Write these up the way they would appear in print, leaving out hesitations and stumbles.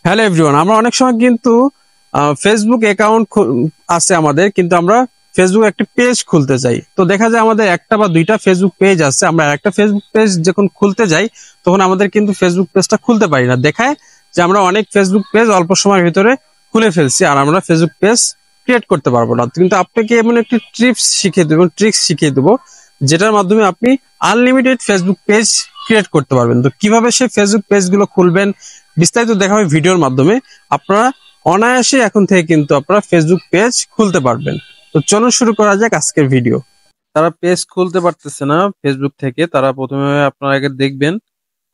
Hello everyone, আমরা অনেক সময় কিন্তু ফেসবুক অ্যাকাউন্ট আছে আমাদের, কিন্তু আমরা ফেসবুক একটা পেজ খুলতে চাই। তো দেখা যায় আমাদের একটা বা দুইটা ফেসবুক পেজ আছে, আমরা একটা ফেসবুক পেজ যখন খুলতে যাই তখন আমাদের কিন্তু ফেসবুক পেজটা খুলতে পারি না। দেখায় যে আমরা অনেক ফেসবুক পেজ অল্প সময়ের ভিতরে খুলে ফেলছি, আর আমরা ফেসবুক পেজ ক্রিয়েট করতে পারবো না। কিন্তু আপনাকে এমন একটি ট্রিক্স শিখিয়ে দেবো, যেটার মাধ্যমে আপনি আনলিমিটেড ফেসবুক পেজ ক্রিয়েট করতে পারবেন। তো কিভাবে সেই ফেসবুক পেজগুলো খুলবেন বিস্তারিত দেখা হবে ভিডিওর মাধ্যমে। আপনারা অনায়াসে এখন থেকে কিন্তু আপনারা ফেসবুক পেজ খুলতে পারবেন। তো চলুন শুরু করা যাক আজকের ভিডিও। তারা পেজ খুলতে পারতেছে না ফেসবুক থেকে, তারা প্রথমে আপনারা আগে দেখবেন,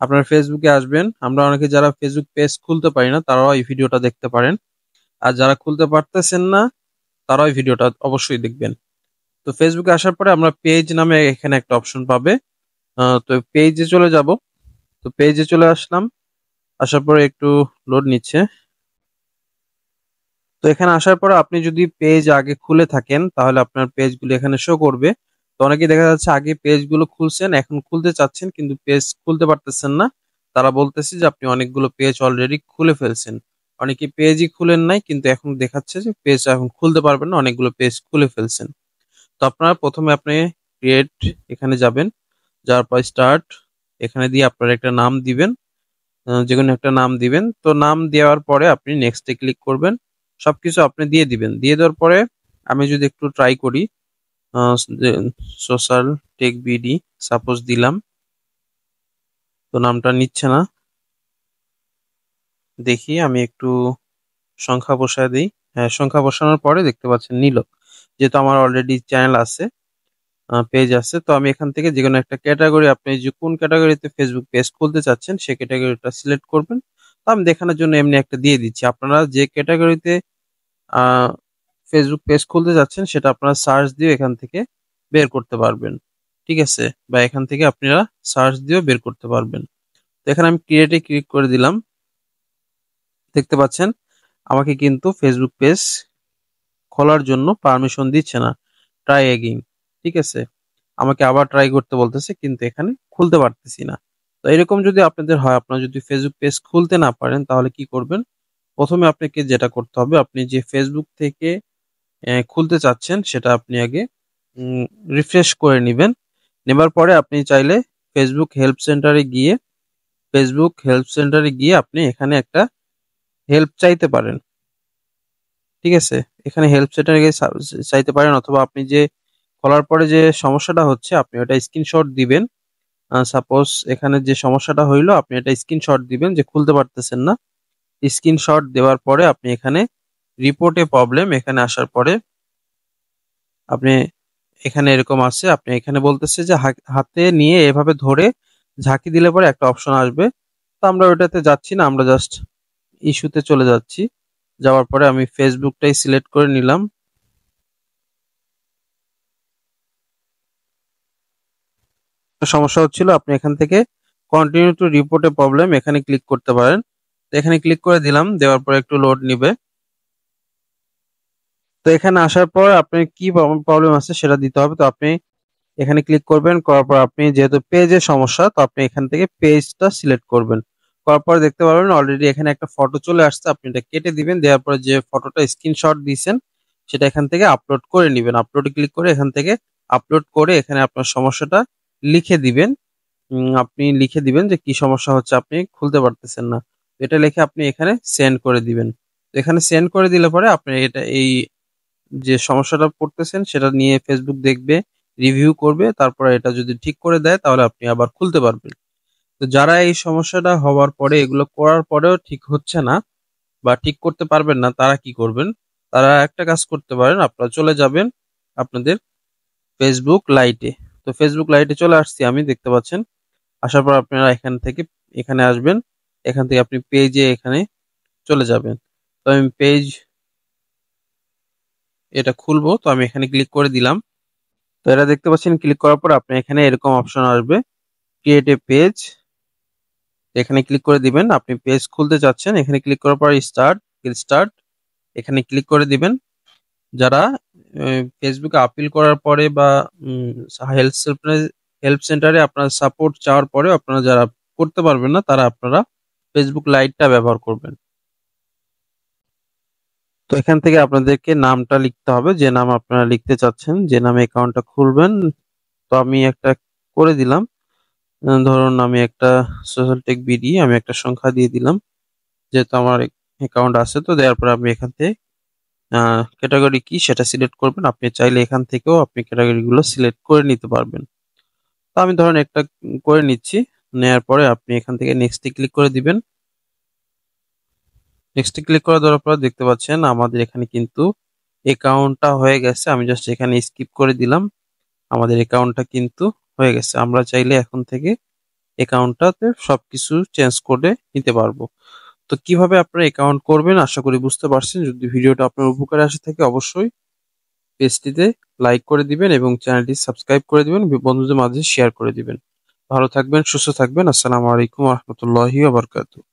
আপনার ফেসবুকে আসবেন। আমরা অনেকে যারা ফেসবুক পেজ খুলতে পারি না তারাও এই ভিডিওটা দেখতে পারেন, আর যারা খুলতে পারতেছেন না তারাও এই ভিডিওটা অবশ্যই দেখবেন। তো ফেসবুকে আসার পরে আমরা পেজ নামে এখানে একটা অপশন পাবে। তো পেজে চলে যাব। তো পেজে চলে আসলাম, আসার পরে একটু লোড নিচ্ছে। তো এখানে আসার পর আপনি যদি পেজ আগে খুলে থাকেন তাহলে আপনার পেজগুলো এখানে শো করবে। তো অনেকেই দেখা যাচ্ছে আগে পেজগুলো খুলছেন, এখন খুলতে চাচ্ছেন কিন্তু পেজ খুলতে পারতেছেন না। তারা বলতেছে যে আপনি অনেকগুলো পেজ অলরেডি খুলে ফেলছেন। অনেকে পেজই খুলেন নাই কিন্তু এখন দেখাচ্ছে যে পেজ এখন খুলতে পারবেন না, অনেকগুলো পেজ খুলে ফেলছেন। তো আপনারা প্রথমে আপনি ক্রিয়েট এখানে যাবেন, যাওয়ার পর স্টার্ট এখানে দিয়ে আপনারা একটা নাম দিবেন, যে কোনো একটা নাম দিবেন। তো নাম দেওয়ার পরে আপনি নেক্সটে ক্লিক করবেন, সবকিছু আপনি দিয়ে দিবেন। দিয়ে দেওয়ার পরে আমি যদি একটু ট্রাই করি, সোশ্যাল টেক বিডি সাপোজ দিলাম, তো নামটা নিচ্ছে না। দেখি আমি একটু সংখ্যা বসায় দিই। হ্যাঁ, সংখ্যা বসানোর পরে দেখতে পাচ্ছেন নিল। যেহেতু আমার অলরেডি চ্যানেল আছে, পেজ আছে, তো আমি এখান থেকে যে কোনো একটা ক্যাটাগরি, আপনি যে কোন ক্যাটাগরিতে ফেসবুক পেজ খুলতে চাচ্ছেন সেই ক্যাটাগরিটা সিলেক্ট করবেন। তো আমি দেখানোর জন্য এমনি একটা দিয়ে দিচ্ছি। আপনারা যে ক্যাটাগরিতে ফেসবুক পেজ খুলতে যাচ্ছেন সেটা আপনারা সার্চ দিয়ে এখান থেকে বের করতে পারবেন, ঠিক আছে? বা এখান থেকে আপনারা সার্চ দিয়েও বের করতে পারবেন। তো এখানে আমি ক্রিয়েটে ক্লিক করে দিলাম। দেখতে পাচ্ছেন আমাকে কিন্তু ফেসবুক পেজ খোলার জন্য পারমিশন দিচ্ছে না। ট্রাই এগেইন, ঠিক আছে? আমাকে আবার ট্রাই করতে বলতেছে কিন্তু এখানে খুলতে পারতেছি না। তো এরকম যদি আপনাদের হয়, আপনারা যদি ফেসবুক পেজ খুলতে না পারেন তাহলে কি করবেন? প্রথমে আপনাকে যেটা করতে হবে, আপনি যে ফেসবুক থেকে খুলতে চাচ্ছেন সেটা আপনি আগে রিফ্রেশ করে নেবেন। নেবার পরে আপনি চাইলে ফেসবুক হেল্প সেন্টারে গিয়ে আপনি এখানে একটা হেল্প চাইতে পারেন, ঠিক আছে? এখানে হেল্প সেন্টারে গিয়ে চাইতে পারেন, অথবা আপনি যে খোলার পরে যে সমস্যাটা হচ্ছে আপনি ওটা স্ক্রিনশট দিবেন। সাপোজ এখানে যে সমস্যাটা হইলো আপনি এটা স্ক্রিনশট দিবেন যে খুলতে পারতেছেন না। স্ক্রিনশট দেওয়ার পরে আপনি এখানে রিপোর্টে প্রবলেম, এখানে আসার পরে আপনি এখানে এরকম আছে, আপনি এখানে বলতেছে যে হাতে নিয়ে এভাবে ধরে ঝাঁকি দিলে পরে একটা অপশন আসবে। তো আমরা ওটাতে যাচ্ছি না, আমরা জাস্ট ইস্যুতে চলে যাচ্ছি। যাওয়ার পরে আমি ফেসবুকটাই সিলেক্ট করে নিলাম। সমস্যা হচ্ছিল, আপনি এখান থেকে continue to report A problem এখানে ক্লিক করতে পারেন। তো এখানে ক্লিক করে দিলাম, দেওয়ার পরে একটু লোড নিবে। তো এখানে আসার পর আপনি কি প্রবলেম আছে সেটা দিতে হবে। তো আপনি এখানে ক্লিক করবেন, করার পর আপনি যেহেতু পেজের সমস্যা তো আপনি এখান থেকে পেজটা সিলেক্ট করবেন। করার পর দেখতে পারবেন অলরেডি এখানে একটা ফটো চলে আসছে, আপনি এটা কেটে দিবেন। দেওয়ার পরে যে ফটোটা স্ক্রিনশট দিয়েছেন সেটা এখান থেকে আপলোড করে নেবেন। আপলোডে ক্লিক করে এখান থেকে আপলোড করে এখানে আপনার সমস্যাটা লিখে দিবেন। আপনি লিখে দিবেন যে কি সমস্যা হচ্ছে, আপনি খুলতে পারতেছেন না। এটা লিখে আপনি এখানে সেন্ড করে দিবেন। তো এখানে সেন্ড করে দিলে পরে আপনি এটা এই যে সমস্যাটা পড়তেছেন সেটা নিয়ে ফেসবুক দেখবে, রিভিউ করবে, তারপরে এটা যদি ঠিক করে দেয় তাহলে আপনি আবার খুলতে পারবেন। তো যারা এই সমস্যাটা হওয়ার পরে এগুলো করার পরেও ঠিক হচ্ছে না বা ঠিক করতে পারবেন না, তারা কি করবেন? তারা একটা কাজ করতে পারেন, আপনারা চলে যাবেন আপনাদের ফেসবুক লাইটে। তো ফেসবুক লাইটে চলে আসছি আমি, দেখতে পাচ্ছেন। আসার পর আপনারা এখান থেকে এখানে আসবেন, এখান থেকে আপনি পেজে এখানে চলে যাবেন। তো আমি পেজ এটা খুলবো, তো আমি এখানে ক্লিক করে দিলাম। তো এটা দেখতে পাচ্ছেন, ক্লিক করার পর আপনি এখানে এরকম অপশন আসবে, ক্রিয়েট এ পেজ। এখানে ক্লিক করে দিবেন, আপনি পেজ খুলতে চাচ্ছেন। এখানে ক্লিক করার পর স্টার্ট এখানে ক্লিক করে দিবেন। যারা ফেসবুকে আপিল করার পরে বা হেল্প হেল্প সেন্টারে আপনার সাপোর্ট চাওয়ার পরে আপনারা যারা করতে পারবেন না তারা আপনারা ফেসবুক লাইটটা ব্যবহার করবেন। তো এখান থেকে আপনাদেরকে নামটা লিখতে হবে, যে নাম আপনারা লিখতে চাচ্ছেন, যে নামে অ্যাকাউন্টটা খুলবেন। তো আমি একটা করে দিলাম। ধরুন আমি একটা সোশ্যাল টেক বিডি, আমি একটা সংখ্যা দিয়ে দিলাম, যেহেতু আমার অ্যাকাউন্ট আছে। তো দেওয়ার পর আপনি এখান থেকে ক্যাটাগরি কি সেটা সিলেক্ট করবেন। আপনি চাইলে এখান থেকেও আপনি ক্যাটাগরি গুলো সিলেক্ট করে নিতে পারবেন। তো আমি ধরেন একটা করে নিচ্ছি। নেওয়ার পরে আপনি এখান থেকে নেক্সটে ক্লিক করে দিবেন। নেক্সটে ক্লিক করে দেওয়ার পর দেখতে পাচ্ছেন আমাদের এখানে কিন্তু অ্যাকাউন্টটা হয়ে গেছে। আমি জাস্ট এখানে স্কিপ করে দিলাম। আমাদের অ্যাকাউন্টটা কিন্তু হয়ে গেছে। আমরা চাইলে এখন থেকে অ্যাকাউন্টটাতে সবকিছু চেঞ্জ করে নিতে পারবো। তো কিভাবে আপনারা অ্যাকাউন্ট করবেন আশা করি বুঝতে পারছেন। যদি ভিডিওটা আপনার উপকারে আসে থাকে অবশ্যই পেজটিতে লাইক করে দিবেন এবং চ্যানেলটি সাবস্ক্রাইব করে দিবেন, বন্ধুদের মাঝে শেয়ার করে দিবেন। ভালো থাকবেন, সুস্থ থাকবেন। আসসালামু আলাইকুম ওয়া রাহমাতুল্লাহি ওয়া বারাকাতুহু।